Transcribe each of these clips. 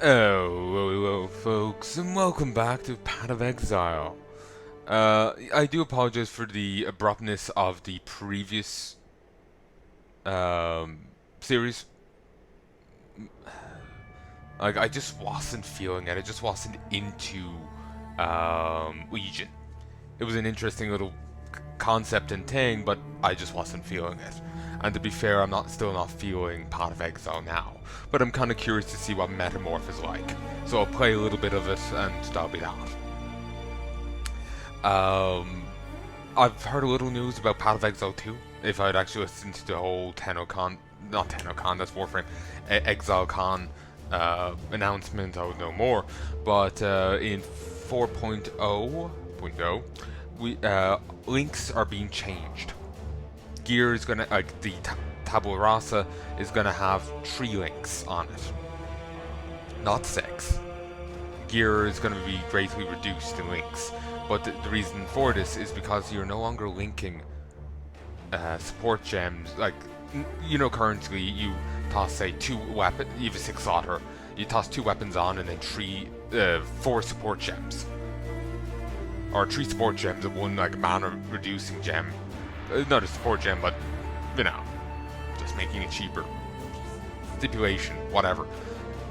Hello, folks, and welcome back to Path of Exile. I do apologize for the abruptness of the previous series. Like, I just wasn't feeling it. I just wasn't into Legion. It was an interesting little concept and thing, but I just wasn't feeling it. And to be fair, still not feeling Path of Exile now. But I'm kind of curious to see what Metamorph is like. So I'll play a little bit of it, and that'll be that. I've heard a little news about Path of Exile 2. If I'd actually listened to the whole TennoCon, not TennoCon, that's Warframe, ExileCon announcement, I would know more. But in 4.0, links are being changed. Gear is gonna, like the Tabula Rasa is gonna have 3 links on it, not 6. Gear is gonna be greatly reduced in links, but the reason for this is because you're no longer linking support gems. Like, currently you toss, say, 2 weapons, you have a 6 slaughter, you toss 2 weapons on and then 4 support gems. Or 3 support gems and 1 like mana reducing gem. Not a support gem, but just making it cheaper. Stipulation, whatever.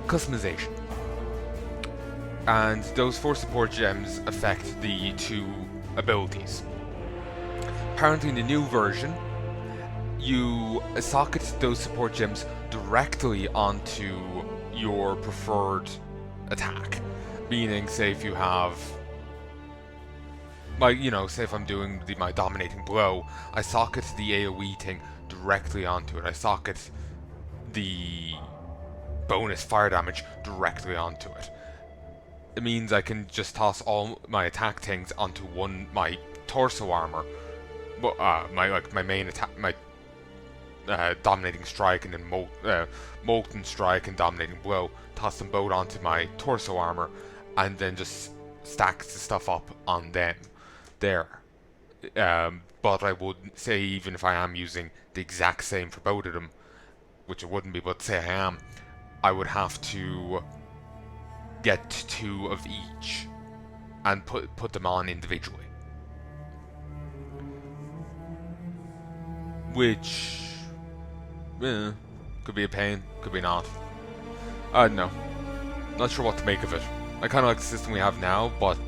Customization. And those 4 support gems affect the 2 abilities. Apparently in the new version, you socket those support gems directly onto your preferred attack. Meaning, say if you have, say if I'm doing my dominating blow, I socket the AoE thing directly onto it. I socket the bonus fire damage directly onto it. It means I can just toss all my attack things onto my torso armor, my main attack, my dominating strike, and then molten strike and dominating blow. Toss them both onto my torso armor, and then just stack the stuff up on them. There. But I would say, even if I am using the exact same for both of them, which it wouldn't be, but say I am, I would have to get 2 of each and put them on individually. Which could be a pain, could be not. I don't know. Not sure what to make of it. I kind of like the system we have now, but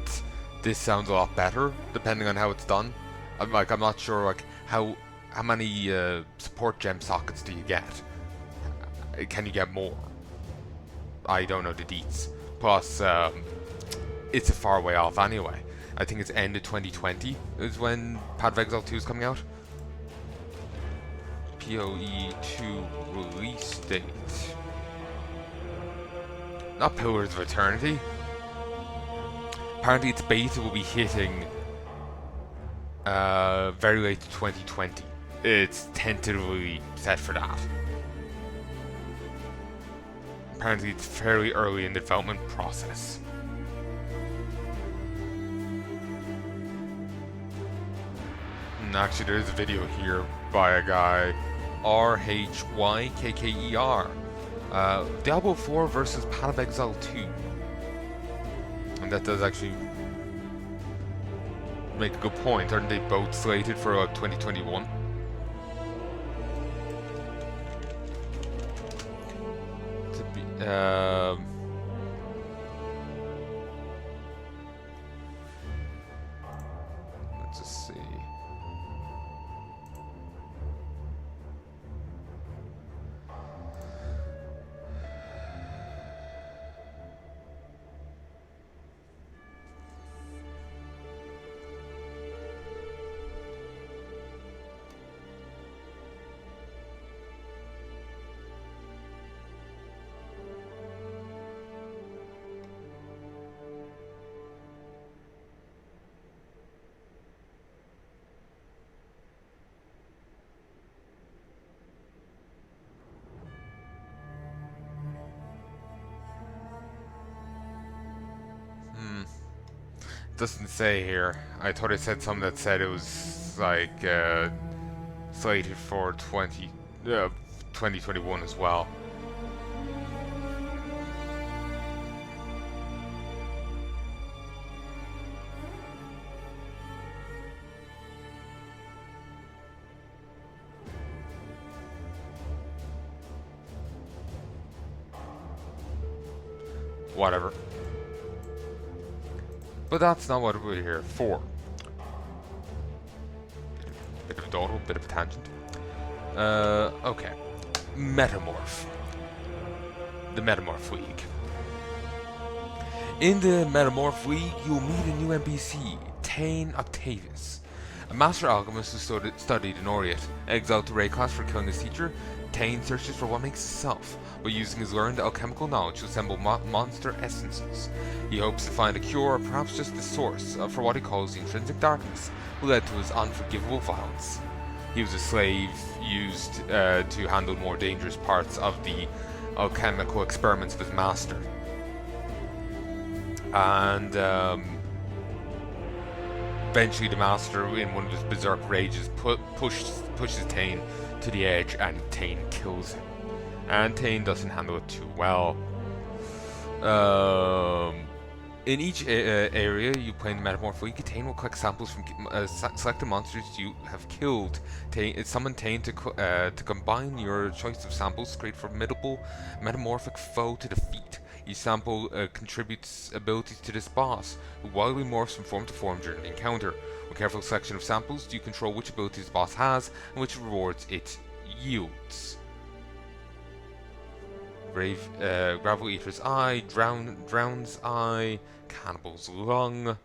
this sounds a lot better depending on how it's done. I'm not sure how many support gem sockets do you get? Can you get more? I don't know the deets. Plus, it's a far way off anyway. I think it's end of 2020 is when Path of Exile 2 is coming out. PoE 2 release date. Not Pillars of Eternity. Apparently its beta will be hitting very late 2020. It's tentatively set for that. Apparently it's fairly early in the development process. And actually there's a video here by a guy, RHYKKER. Diablo 4 versus Path of Exile 2. And that does actually make a good point. Aren't they both slated for 2021? To be, let's just see. Doesn't say here. I thought it said something that said it was like slated for 2021 as well. whatever. But that's not what we're here for. Bit of a dawdle, bit of a tangent. Okay. Metamorph. The Metamorph League. In the Metamorph League, you'll meet a new NPC, Tane Octavius. A master alchemist who studied in Oriat. Exiled to raid class for killing his teacher, Tane searches for what makes his self, by using his learned alchemical knowledge to assemble monster essences. He hopes to find a cure, or perhaps just the source, for what he calls the intrinsic darkness, who led to his unforgivable violence. He was a slave used to handle more dangerous parts of the alchemical experiments of his master. And eventually the master, in one of his berserk rages, pushes Tane to the edge, and Tane kills him. And Tane doesn't handle it too well. In each area you play in the Metamorph League, Tane will collect samples from selected monsters you have killed. Summon Tane to combine your choice of samples to create a formidable metamorphic foe to defeat. Each sample contributes abilities to this boss, who wildly morphs from form to form during the encounter. With careful selection of samples, you control which abilities the boss has and which rewards it yields. Gravel Eater's Eye, Drown's Eye, Cannibal's Lung,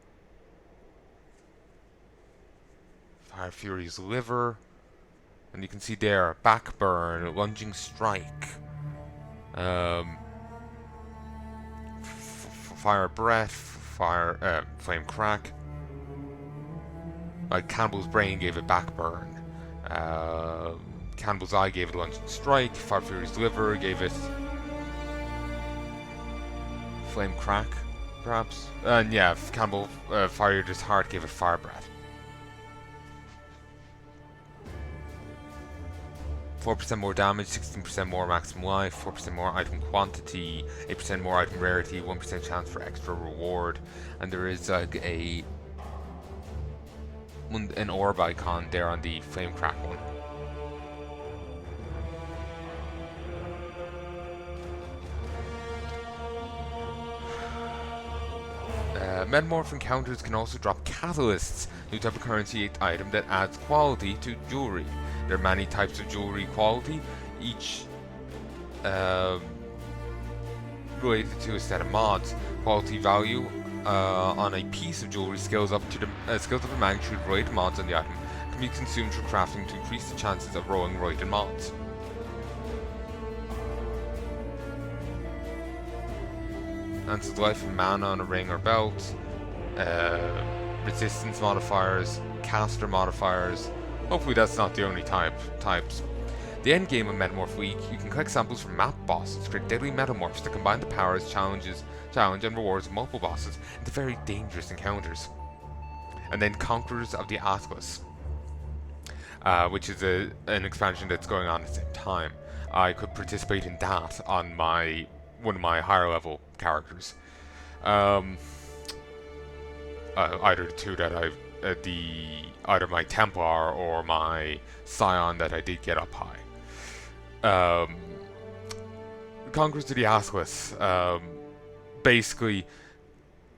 Fire Fury's Liver, and you can see there, Backburn, Lunging Strike, Fire Breath, Flame Crack. Cannibal's Brain gave it Backburn, Cannibal's Eye gave it Lunging Strike, Fire Fury's Liver gave it Flame Crack, perhaps? And yeah, Cannibal Fire Eater's Heart gave it Fire Breath. 4% more damage, 16% more maximum life, 4% more item quantity, 8% more item rarity, 1% chance for extra reward, and there is like an orb icon there on the Flame Crack one. Metamorph encounters can also drop catalysts, new type of currency item that adds quality to jewelry. There are many types of jewelry quality, each related to a set of mods. Quality value on a piece of jewelry scales up to the magnitude of related mods on the item, can be consumed for crafting to increase the chances of rolling related mods. Enhances life and mana on a ring or belt, resistance modifiers, caster modifiers. Hopefully that's not the only types. The end game of Metamorph Week, you can collect samples from map bosses, create deadly metamorphs to combine the powers, challenge and rewards of multiple bosses into very dangerous encounters. And then Conquerors of the Atlas, which is an expansion that's going on at the same time. I could participate in that on one of my higher level characters. Either the two that I've either my Templar or my Scion that I did get up high. Conquerors of the Atlas. Basically,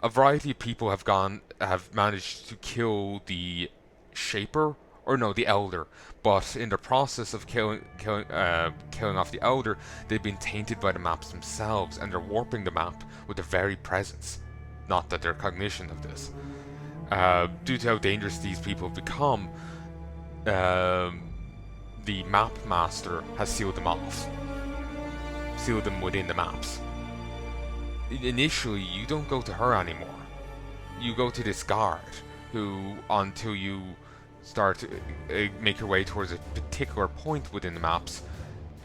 a variety of people have managed to kill the Shaper, or no, the Elder. But in the process of killing off the Elder, they've been tainted by the maps themselves, and they're warping the map with their very presence. Not that they're cognition of this. Due to how dangerous these people have become, the map master has sealed them off. Sealed them within the maps. Initially, you don't go to her anymore. You go to this guard, who, until you start to make your way towards a particular point within the maps,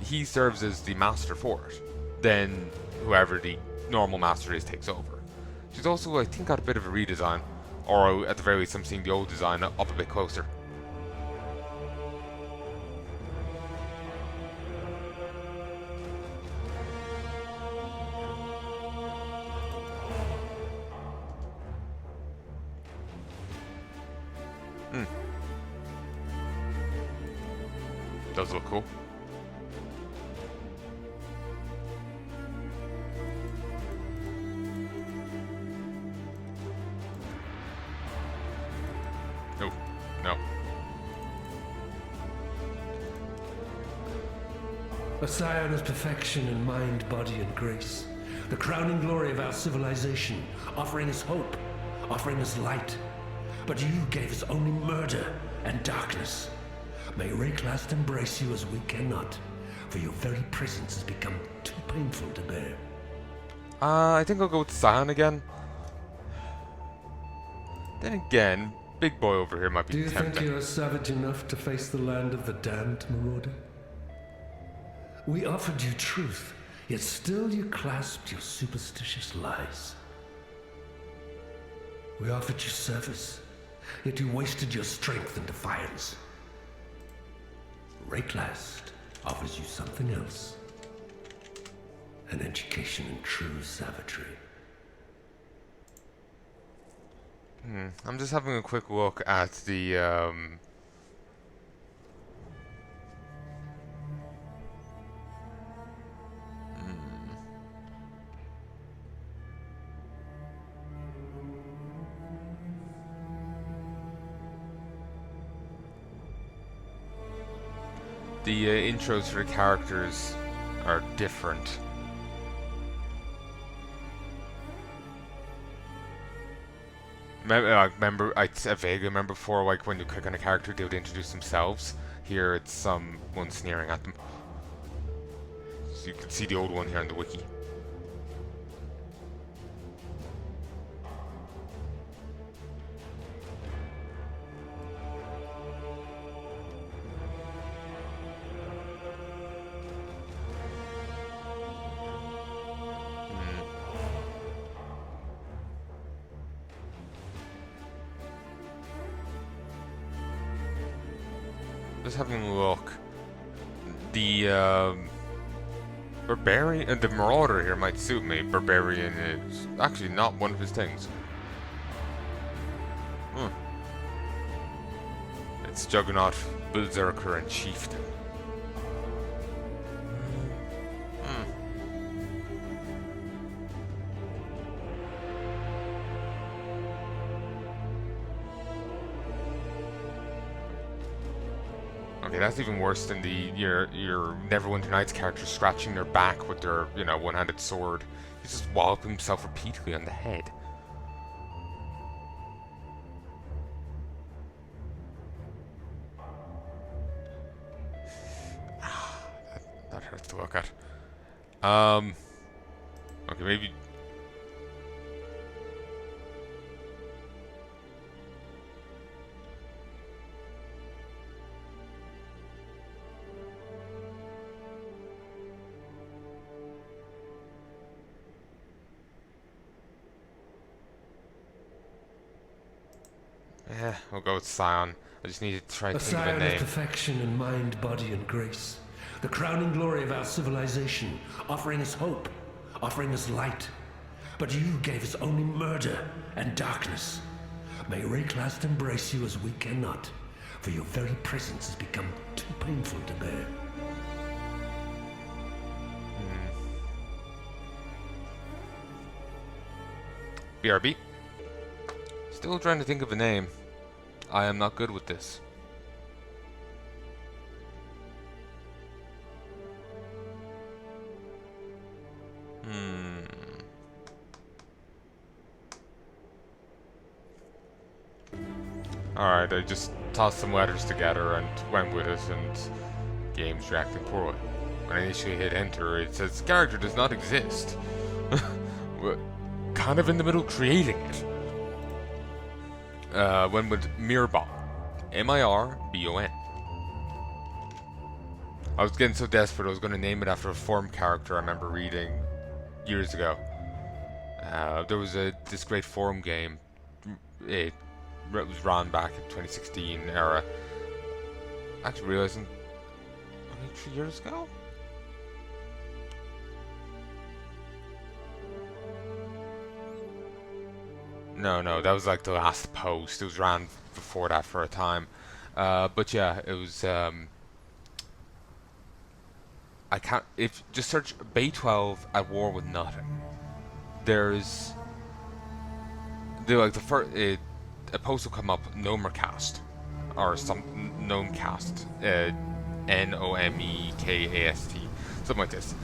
he serves as the master for it. Then, whoever the normal master is takes over. She's also, I think, got a bit of a redesign. Or at the very least, I'm seeing the old design up a bit closer. Does look cool. No. A scion of perfection in mind, body, and grace. The crowning glory of our civilization, offering us hope, offering us light. But you gave us only murder and darkness. May Rayclast embrace you as we cannot, for your very presence has become too painful to bear. I think I'll go with Scion again. Then again, big boy over here might be tempting. Do you think you are savage enough to face the land of the damned, Marauder? We offered you truth, yet still you clasped your superstitious lies. We offered you service, yet you wasted your strength in defiance. Rayclast offers you something else. An education in true savagery. I'm just having a quick look at the intros for the characters are different. I vaguely remember before, like when you click on a character, they would introduce themselves. Here, it's someone sneering at them. So you can see the old one here on the wiki. Just having a look. The Barbarian, the Marauder here might suit me. Barbarian is actually not one of his things. It's Juggernaut, Berserker, and Chieftain. Okay, that's even worse than your Neverwinter Nights character scratching their back with their, one-handed sword. He's just walloping himself repeatedly on the head. That hurts to look at. Okay, maybe. We'll go with Scion. I just need to try to think of a name. A scion of perfection in mind, body, and grace. The crowning glory of our civilization, offering us hope, offering us light. But you gave us only murder and darkness. May Rayclast embrace you as we cannot, for your very presence has become too painful to bear. BRB. Still trying to think of a name. I am not good with this. Alright, I just tossed some letters together and went with it, and game's reacting poorly. When I initially hit enter, it says the character does not exist. We're kind of in the middle of creating it. Went with Mirbon. M-I-R-B-O-N. I was getting so desperate I was going to name it after a forum character I remember reading years ago. There was this great forum game. It was run back in 2016 era. Actually realizing only 3 years ago? No, that was like the last post. It was ran before that for a time. But yeah, it was I can't, if just search Bay 12 at war with nothing. There's a post will come up, no more cast. or some gnome cast, Nomekast, something like this.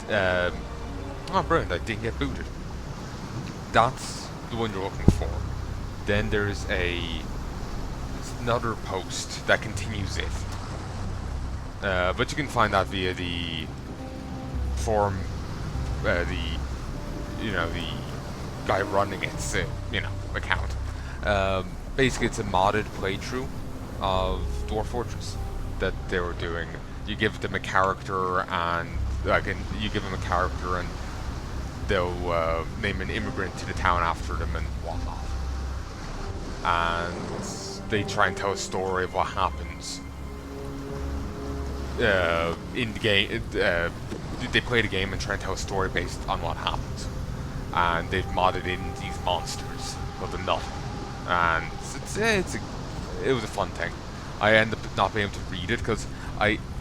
Oh, brilliant! I didn't get booted. That's the one you're looking for. Then there's another post that continues it, but you can find that via the forum, the guy running its account. Basically, it's a modded playthrough of Dwarf Fortress that they were doing. You give them a character and they'll name an immigrant to the town after them and whatnot. And they try and tell a story of what happens in the game. They play the game and try and tell a story based on what happens. And they've modded in these monsters called the Nut. And it was a fun thing. I ended up not being able to read it because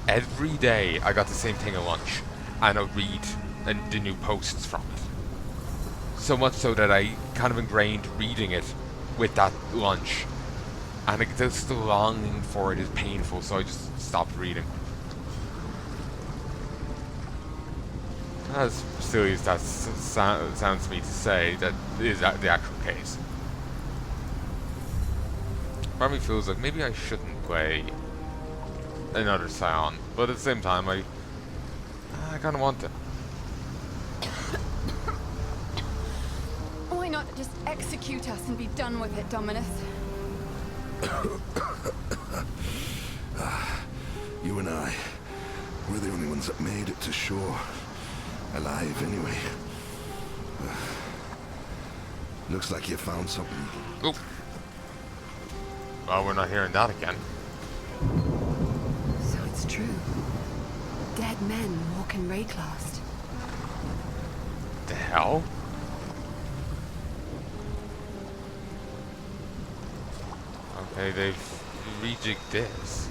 every day I got the same thing at lunch, and I'll read the new posts from it. So much so that I kind of ingrained reading it with that lunch, and just the longing for it is painful, so I just stopped reading. As silly as that sounds to me to say, that is the actual case. Part of me feels like maybe I shouldn't play another Scion, but at the same time, I kind of want to. Why not just execute us and be done with it, Dominus? You and I, we're the only ones that made it to shore. Alive, anyway. Looks like you found something. Oh. Well, we're not hearing that again. So it's true. Dead men walk in Rayclast. The hell? Okay, they've rejigged this.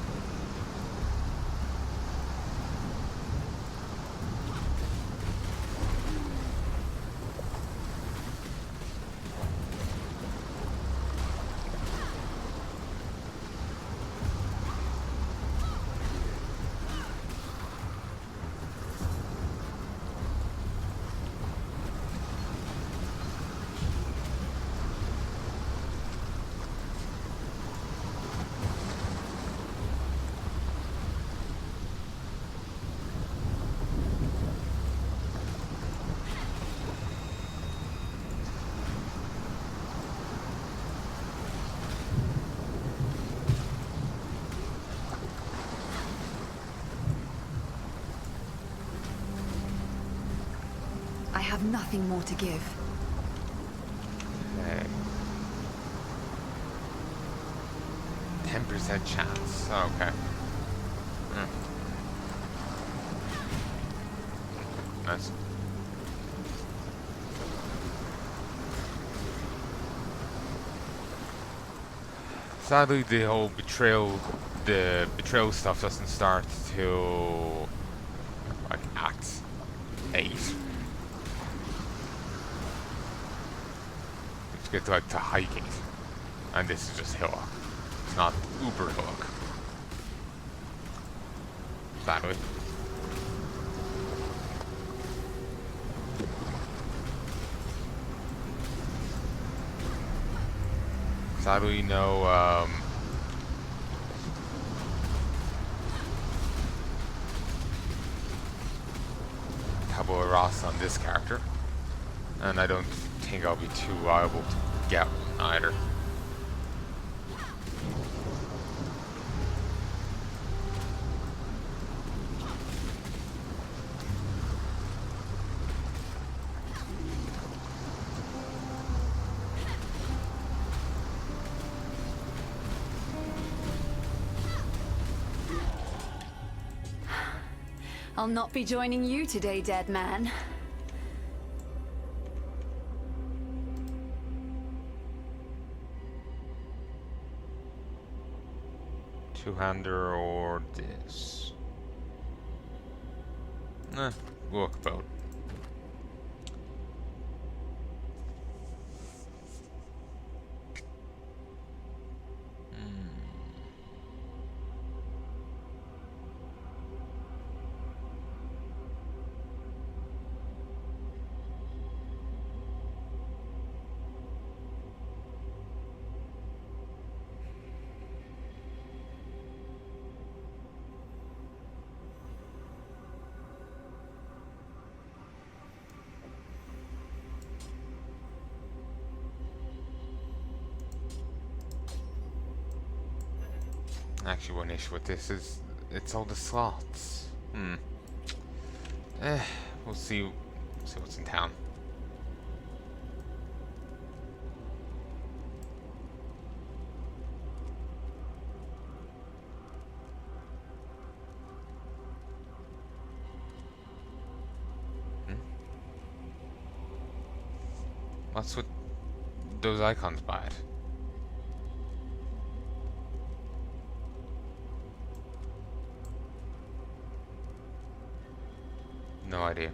I have nothing more to give. Okay. 10% chance. Oh, okay. Nice. Sadly, the whole betrayal stuff doesn't start till like Act 8. Get to like to hiking, and this is just hillock. It's not uber hillock. Sadly. Sadly, no tabula rasa on this character, and I don't think I'll be too liable to get one either. I'll not be joining you today, dead man. Two-hander or this? Walkabout. Actually, one issue with this is it's all the slots. We'll see what's in town. What's with those icons by it? No idea.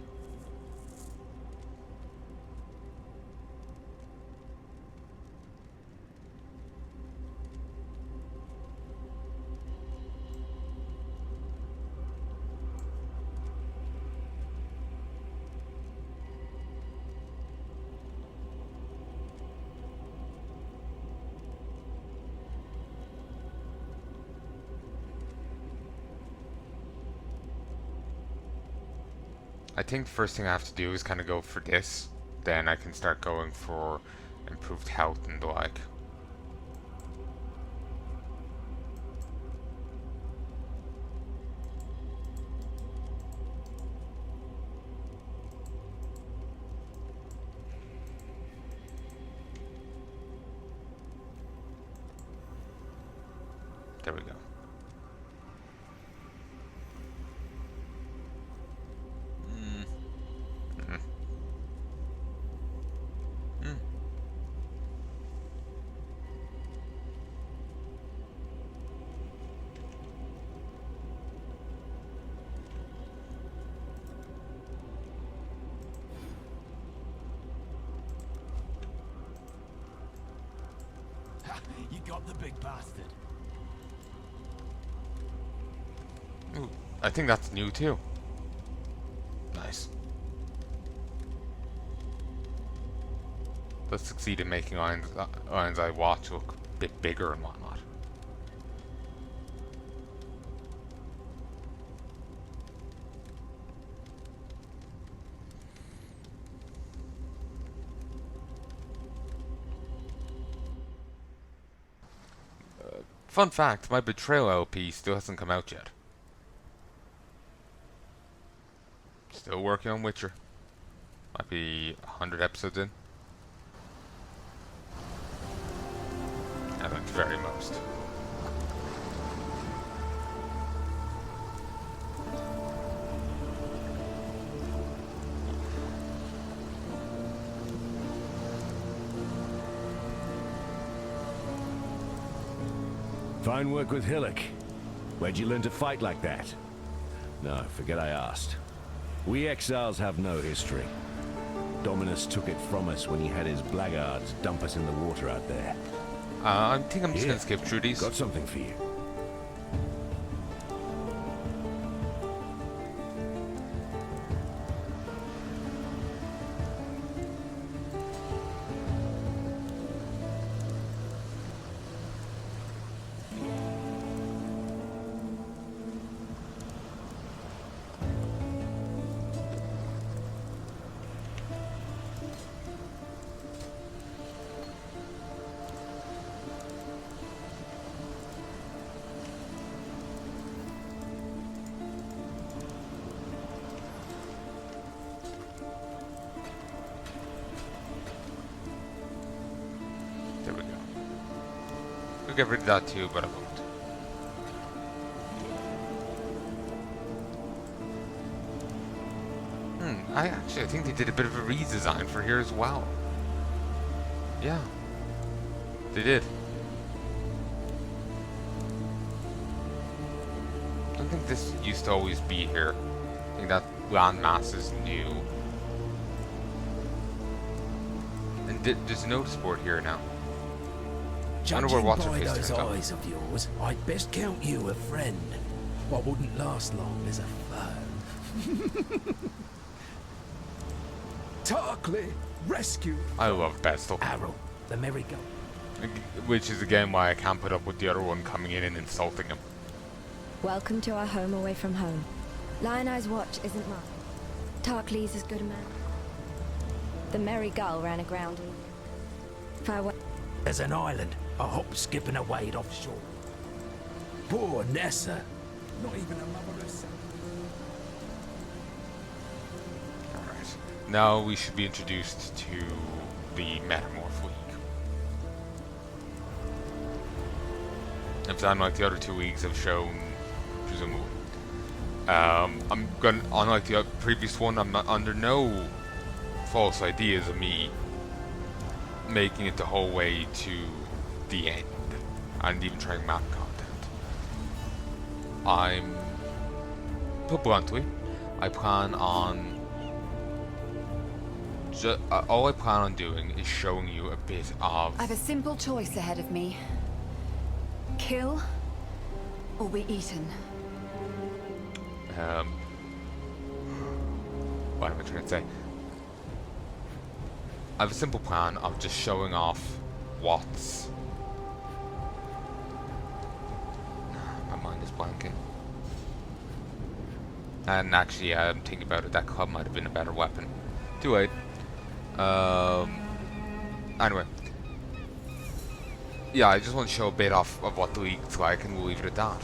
I think the first thing I have to do is kind of go for this. Then I can start going for improved health and the like. There we go. You got the big bastard. Ooh, I think that's new too. Nice. Let's succeed in making Iron's Eye watch look a bit bigger and whatnot. Fun fact, my Betrayal LP still hasn't come out yet. Still working on Witcher. Might be 100 episodes in. At the very most. Fine work with Hillock. Where'd you learn to fight like that? No, forget I asked. We exiles have no history. Dominus took it from us when he had his blackguards dump us in the water out there. I think I'm just gonna skip through these. Got something for you. There we go. We'll get rid of that too, but I won't. I think they did a bit of a redesign for here as well. Yeah. They did. I don't think this used to always be here. I think that landmass is new. And there's a notice board here now. Judging what's her by face those turns up. eyes of yours, I'd best count you a friend. What wouldn't last long as a foe. Tarkly, rescue. I love Bestel. Arrow, the merry-go. Which is again why I can't put up with the other one coming in and insulting him. Welcome to our home away from home. Lion Eye's watch isn't mine. Tarklee's as good a man. The Merry Gull ran aground in... Farewell. There's an island, a hop, skip and a wade offshore. Poor Nessa. Not even a mother herself. Alright. Now we should be introduced to the Metamorph League. If unlike the other 2 leagues have shown, presumably. I'm gonna, unlike the previous one, I'm not under no false ideas of me making it the whole way to the end, and even trying map content. Put bluntly, I plan on all I plan on doing is showing you a bit of. I have a simple choice ahead of me: kill or be eaten. What am I trying to say? I have a simple plan of just showing off what's. My mind is blanking. And actually, I'm thinking about it, that club might have been a better weapon. Too late. Anyway. Yeah, I just want to show a bit of what the league's like, and we'll leave it at that.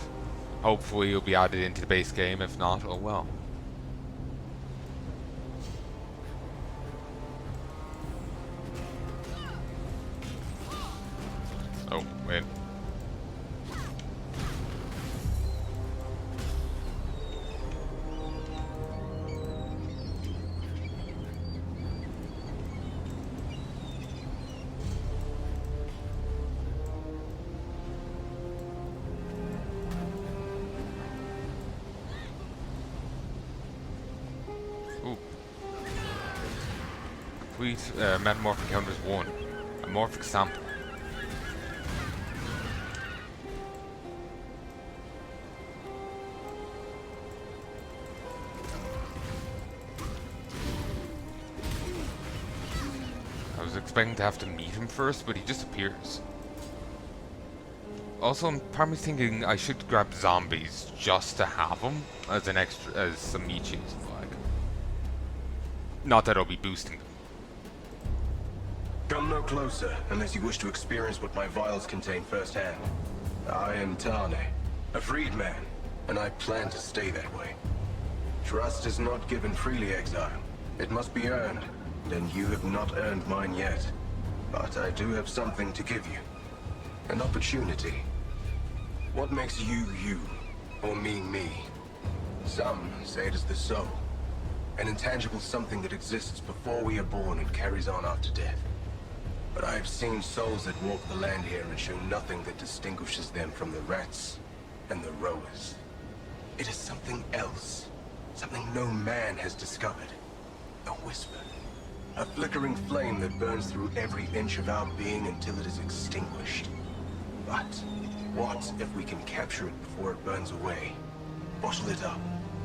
Hopefully it'll be added into the base game, if not, oh well. Oh, wait. Ooh. Complete Metamorph encounters 1. A morphic sample. I was expecting to have to meet him first, but he just appears. Also, I'm probably thinking I should grab zombies just to have them as an extra, as some meat cheese flag. Not that I'll be boosting them. Come no closer, unless you wish to experience what my vials contain firsthand. I am Palnai, a freedman, and I plan to stay that way. Trust is not given freely, Exile. It must be earned, and you have not earned mine yet. But I do have something to give you. An opportunity. What makes you, you, or me, me? Some say it is the soul. An intangible something that exists before we are born and carries on after death. But I have seen souls that walk the land here and show nothing that distinguishes them from the rats and the rowers. It is something else. Something no man has discovered. A whisper. A flickering flame that burns through every inch of our being until it is extinguished. But what if we can capture it before it burns away? Bottle it up,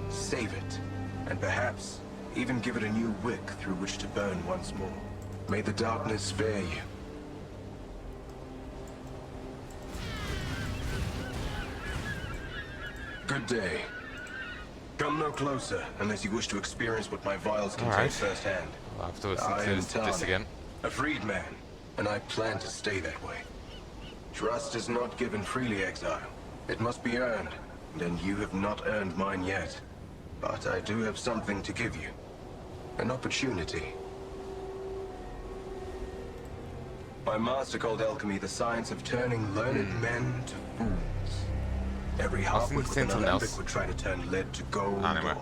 save it, and perhaps even give it a new wick through which to burn once more. May the darkness spare you. Good day. Come no closer unless you wish to experience what my vials contain firsthand. I'll have to listen to this again. A freedman, and I plan to stay that way. Trust is not given freely, Exile. It must be earned, and you have not earned mine yet. But I do have something to give you. An opportunity. My master called alchemy the science of turning learned men to fools. Every half-wit with an alembic would try to turn lead to gold, or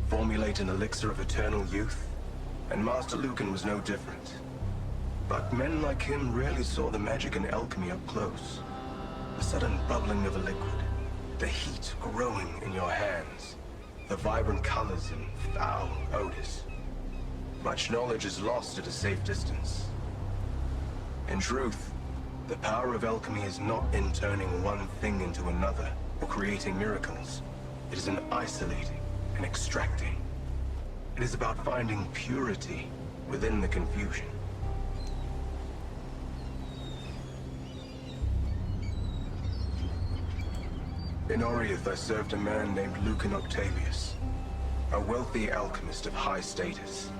formulate an elixir of eternal youth. And Master Lucan was no different. But men like him rarely saw the magic in alchemy up close. The sudden bubbling of a liquid, the heat growing in your hands, the vibrant colors and foul odors. Much knowledge is lost at a safe distance. In truth, the power of alchemy is not in turning one thing into another, or creating miracles. It is in isolating and extracting. It is about finding purity within the confusion. In Oriath, I served a man named Lucan Octavius, a wealthy alchemist of high status.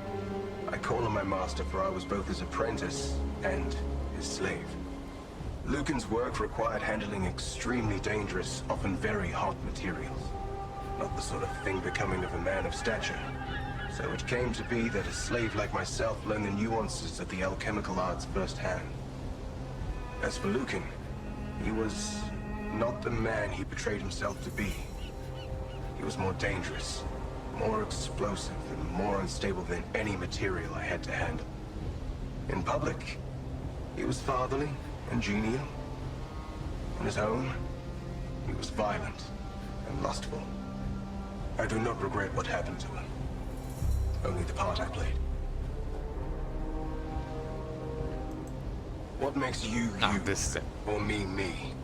I call him my master, for I was both his apprentice and his slave. Lucan's work required handling extremely dangerous, often very hot materials. Not the sort of thing becoming of a man of stature. So it came to be that a slave like myself learned the nuances of the alchemical arts firsthand. As for Lucan, he was not the man he portrayed himself to be. He was more dangerous, more explosive, and more unstable than any material I had to handle. In public, he was fatherly and genial. In his home, he was violent and lustful. I do not regret what happened to him. Only the part I played. What makes you you, this is it. or me?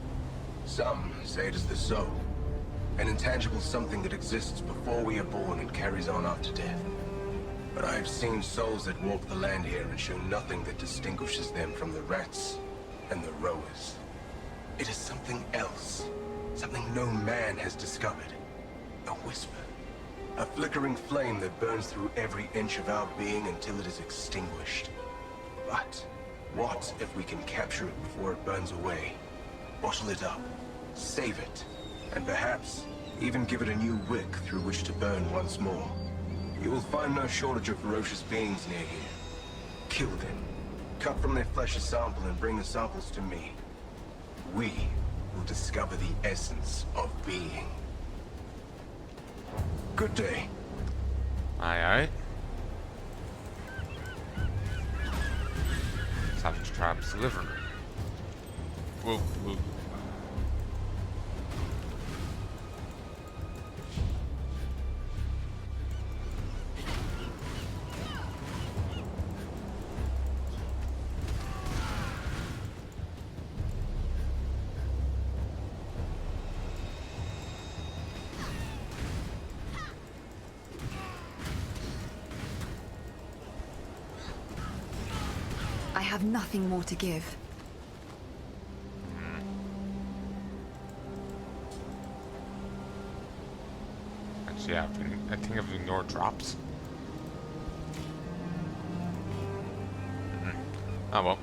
Some say it is the soul. An intangible something that exists before we are born and carries on after death. But I have seen souls that walk the land here and show nothing that distinguishes them from the rats and the rowers. It is something else. Something no man has discovered. A whisper. A flickering flame that burns through every inch of our being until it is extinguished. But what if we can capture it before it burns away? Bottle it up, save it, and perhaps even give it a new wick through which to burn once more. You will find no shortage of ferocious beings near here. Kill them. Cut from their flesh a sample and bring the samples to me. We will discover the essence of being. Good day. Aye. Savage Crab's living room. Whoa. I have nothing more to give. Actually, yeah, I think I've ignored drops. Oh well.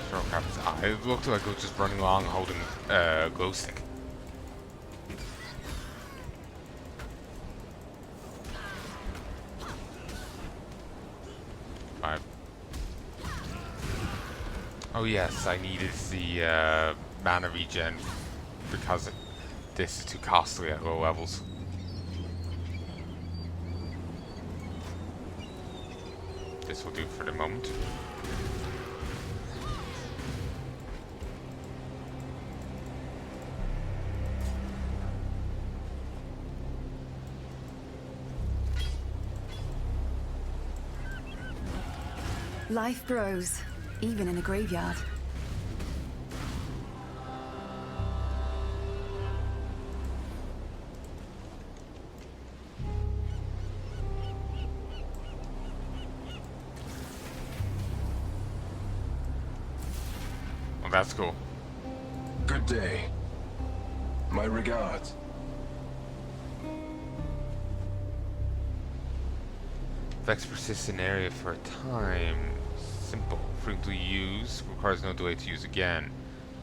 Sure, crap. It looked like I was just running along holding a glow stick. Oh yes, I needed the mana regen because this is too costly at low levels. This will do for the moment. Life grows, even in a graveyard. Well, that's cool. Good day. My regards. Vex persists in area for a time. Simple. Frequently used. Requires no delay to use again.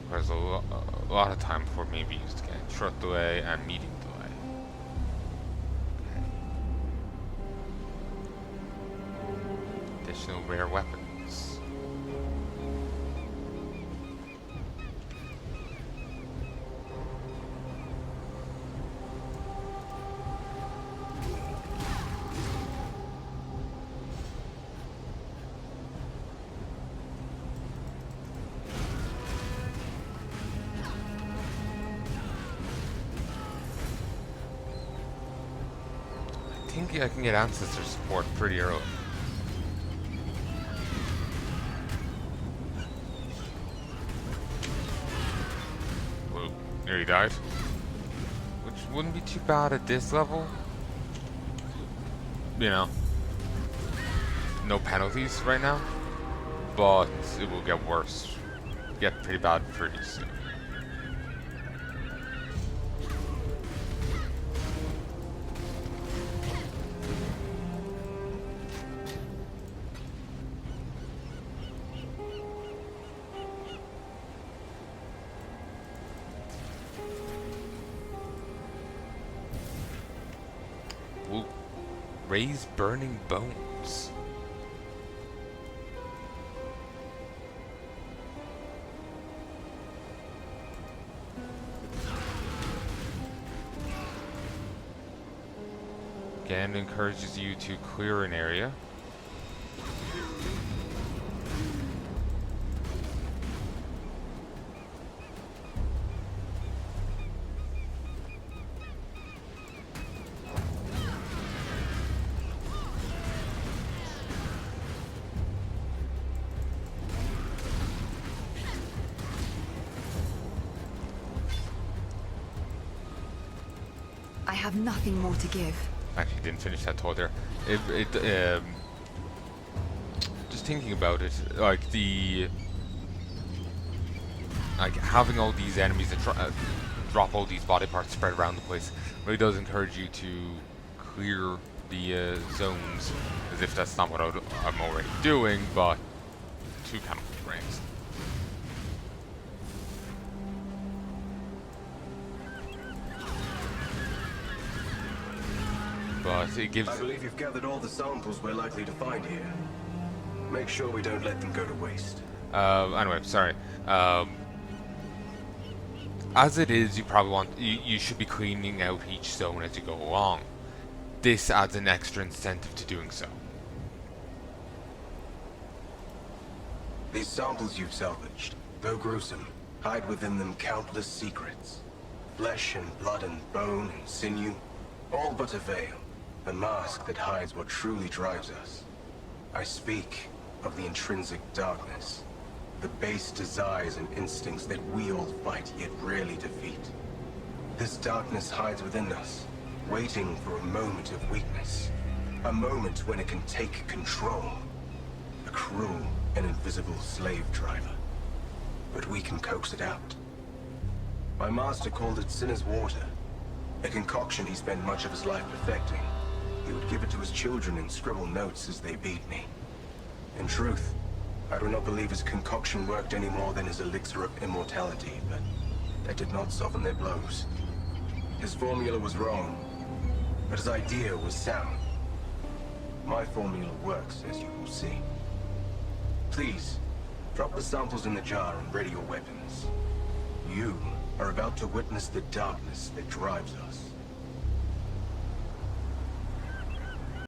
Requires a lot of time before it may be used again. Short delay and medium delay. Okay. Additional rare weapons. I think I can get ancestor support pretty early. Whoa, nearly died. Which wouldn't be too bad at this level. You know, no penalties right now, but it will get worse. Get pretty bad pretty soon. Raise burning bones. Again, encourages you to clear an area. I have nothing more to give. Actually, didn't finish that thought there. Just thinking about it, like having all these enemies that drop all these body parts spread around the place really does encourage you to clear the zones, as if that's not what I'm already doing, but two chemical frames. But it gives... I believe you've gathered all the samples we're likely to find here. Make sure we don't let them go to waste. Anyway, sorry. As it is, you probably you should be cleaning out each zone as you go along. This adds an extra incentive to doing so. These samples you've salvaged, though gruesome, hide within them countless secrets. Flesh and blood and bone and sinew, all but a veil, a mask that hides what truly drives us. I speak of the intrinsic darkness, the base desires and instincts that we all fight yet rarely defeat. This darkness hides within us, waiting for a moment of weakness, a moment when it can take control. A cruel and invisible slave driver. But we can coax it out. My master called it Sinner's Water, a concoction he spent much of his life perfecting. He would give it to his children and scribble notes as they beat me. In truth, I do not believe his concoction worked any more than his elixir of immortality, but that did not soften their blows. His formula was wrong, but his idea was sound. My formula works, as you will see. Please, drop the samples in the jar and ready your weapons. You are about to witness the darkness that drives us.